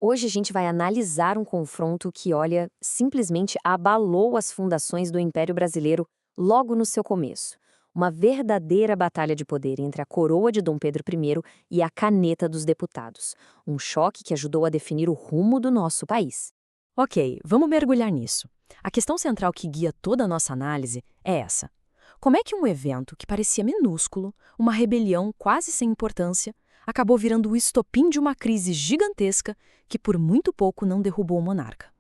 Hoje a gente vai analisar um confronto que, olha, simplesmente abalou as fundações do Império Brasileiro logo no seu começo. Uma verdadeira batalha de poder entre a coroa de Dom Pedro I e a caneta dos deputados. Um choque que ajudou a definir o rumo do nosso país. Ok, vamos mergulhar nisso. A questão central que guia toda a nossa análise é essa. Como é que um evento que parecia minúsculo, uma rebelião quase sem importância, acabou virando o estopim de uma crise gigantesca que por muito pouco não derrubou o monarca?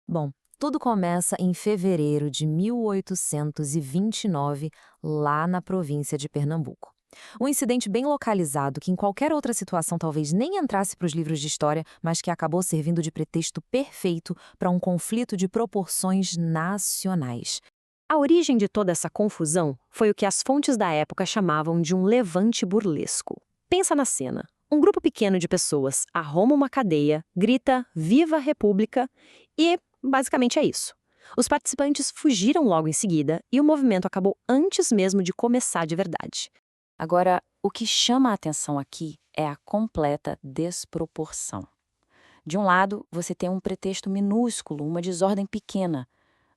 Bom, tudo começa em fevereiro de 1829, lá na província de Pernambuco. Um incidente bem localizado que em qualquer outra situação talvez nem entrasse para os livros de história, mas que acabou servindo de pretexto perfeito para um conflito de proporções nacionais. A origem de toda essa confusão foi o que as fontes da época chamavam de um levante burlesco. Pensa na cena. Um grupo pequeno de pessoas arroma uma cadeia, grita "Viva a República" e, basicamente, é isso. Os participantes fugiram logo em seguida e o movimento acabou antes mesmo de começar de verdade. Agora, o que chama a atenção aqui é a completa desproporção. De um lado, você tem um pretexto minúsculo, uma desordem pequena.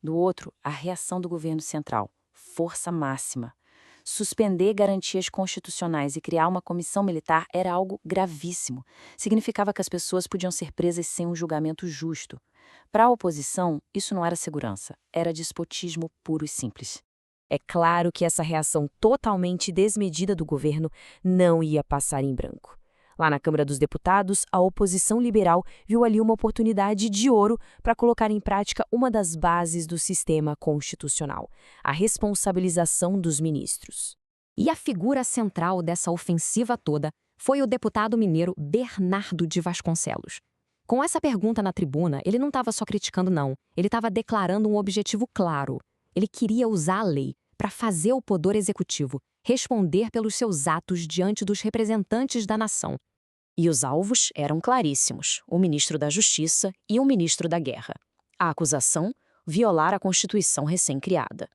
Do outro, a reação do governo central, força máxima. Suspender garantias constitucionais e criar uma comissão militar era algo gravíssimo. Significava que as pessoas podiam ser presas sem um julgamento justo. Para a oposição, isso não era segurança, era despotismo puro e simples. É claro que essa reação totalmente desmedida do governo não ia passar em branco. Lá na Câmara dos Deputados, a oposição liberal viu ali uma oportunidade de ouro para colocar em prática uma das bases do sistema constitucional, a responsabilização dos ministros. E a figura central dessa ofensiva toda foi o deputado mineiro Bernardo de Vasconcelos. Com essa pergunta na tribuna, ele não estava só criticando, não. Ele estava declarando um objetivo claro. Ele queria usar a lei para fazer o poder executivo responder pelos seus atos diante dos representantes da nação. E os alvos eram claríssimos: o ministro da Justiça e o ministro da Guerra. A acusação: violar a Constituição recém-criada.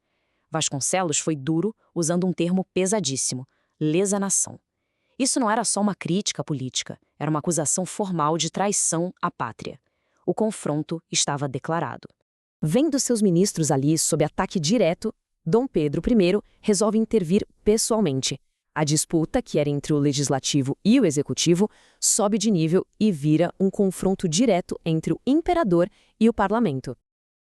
Vasconcelos foi duro, usando um termo pesadíssimo: lesa-nação. Isso não era só uma crítica política, era uma acusação formal de traição à pátria. O confronto estava declarado. Vendo seus ministros ali sob ataque direto, Dom Pedro I resolve intervir pessoalmente. A disputa, que era entre o legislativo e o executivo, sobe de nível e vira um confronto direto entre o imperador e o parlamento.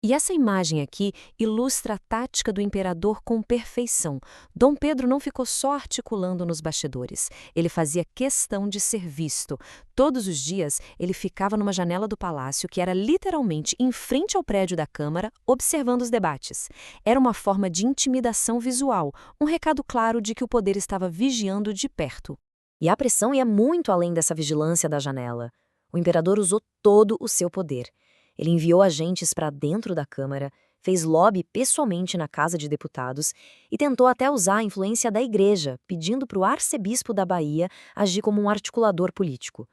E essa imagem aqui ilustra a tática do imperador com perfeição. Dom Pedro não ficou só articulando nos bastidores. Ele fazia questão de ser visto. Todos os dias, ele ficava numa janela do palácio, que era literalmente em frente ao prédio da Câmara, observando os debates. Era uma forma de intimidação visual, um recado claro de que o poder estava vigiando de perto. E a pressão ia muito além dessa vigilância da janela. O imperador usou todo o seu poder. Ele enviou agentes para dentro da Câmara, fez lobby pessoalmente na Casa de Deputados e tentou até usar a influência da Igreja, pedindo para o arcebispo da Bahia agir como um articulador político.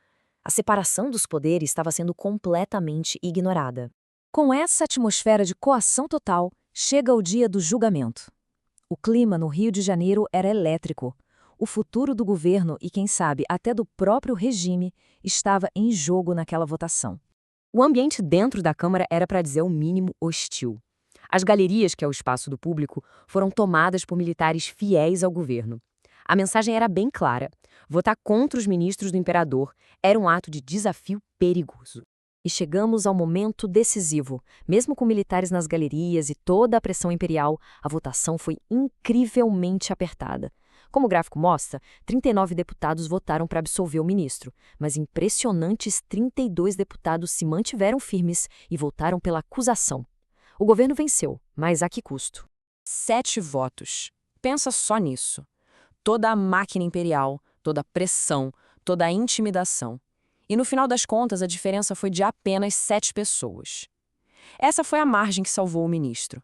A separação dos poderes estava sendo completamente ignorada. Com essa atmosfera de coação total, chega o dia do julgamento. O clima no Rio de Janeiro era elétrico. O futuro do governo e, quem sabe, até do próprio regime estava em jogo naquela votação. O ambiente dentro da Câmara era, para dizer o mínimo, hostil. As galerias, que é o espaço do público, foram tomadas por militares fiéis ao governo. A mensagem era bem clara: votar contra os ministros do imperador era um ato de desafio perigoso. E chegamos ao momento decisivo. Mesmo com militares nas galerias e toda a pressão imperial, a votação foi incrivelmente apertada. Como o gráfico mostra, 39 deputados votaram para absolver o ministro, mas impressionantes 32 deputados se mantiveram firmes e votaram pela acusação. O governo venceu, mas a que custo? 7 votos. Pensa só nisso. Toda a máquina imperial, toda a pressão, toda a intimidação. E no final das contas, a diferença foi de apenas 7 pessoas. Essa foi a margem que salvou o ministro.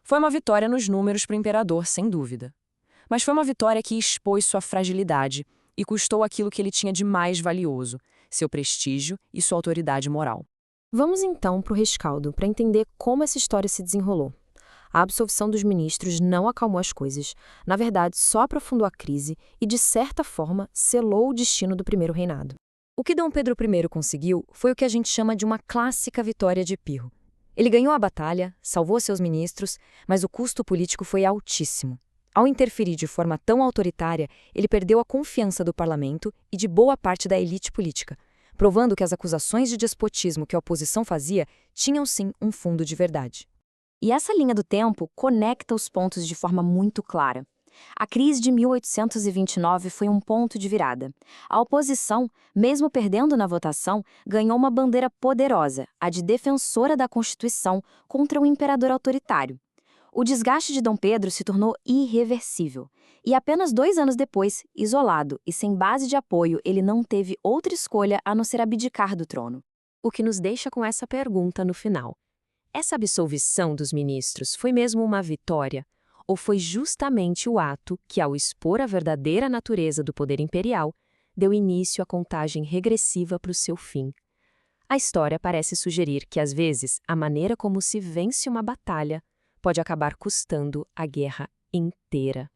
Foi uma vitória nos números para o imperador, sem dúvida. Mas foi uma vitória que expôs sua fragilidade e custou aquilo que ele tinha de mais valioso: seu prestígio e sua autoridade moral. Vamos então para o rescaldo, para entender como essa história se desenrolou. A absolvição dos ministros não acalmou as coisas. Na verdade, só aprofundou a crise e, de certa forma, selou o destino do primeiro reinado. O que Dom Pedro I conseguiu foi o que a gente chama de uma clássica vitória de Pirro. Ele ganhou a batalha, salvou seus ministros, mas o custo político foi altíssimo. Ao interferir de forma tão autoritária, ele perdeu a confiança do parlamento e de boa parte da elite política, provando que as acusações de despotismo que a oposição fazia tinham sim um fundo de verdade. E essa linha do tempo conecta os pontos de forma muito clara. A crise de 1829 foi um ponto de virada. A oposição, mesmo perdendo na votação, ganhou uma bandeira poderosa, a de defensora da Constituição contra um imperador autoritário. O desgaste de Dom Pedro se tornou irreversível. E apenas 2 anos depois, isolado e sem base de apoio, ele não teve outra escolha a não ser abdicar do trono. O que nos deixa com essa pergunta no final. Essa absolvição dos ministros foi mesmo uma vitória? Ou foi justamente o ato que, ao expor a verdadeira natureza do poder imperial, deu início à contagem regressiva para o seu fim? A história parece sugerir que, às vezes, a maneira como se vence uma batalha pode acabar custando a guerra inteira.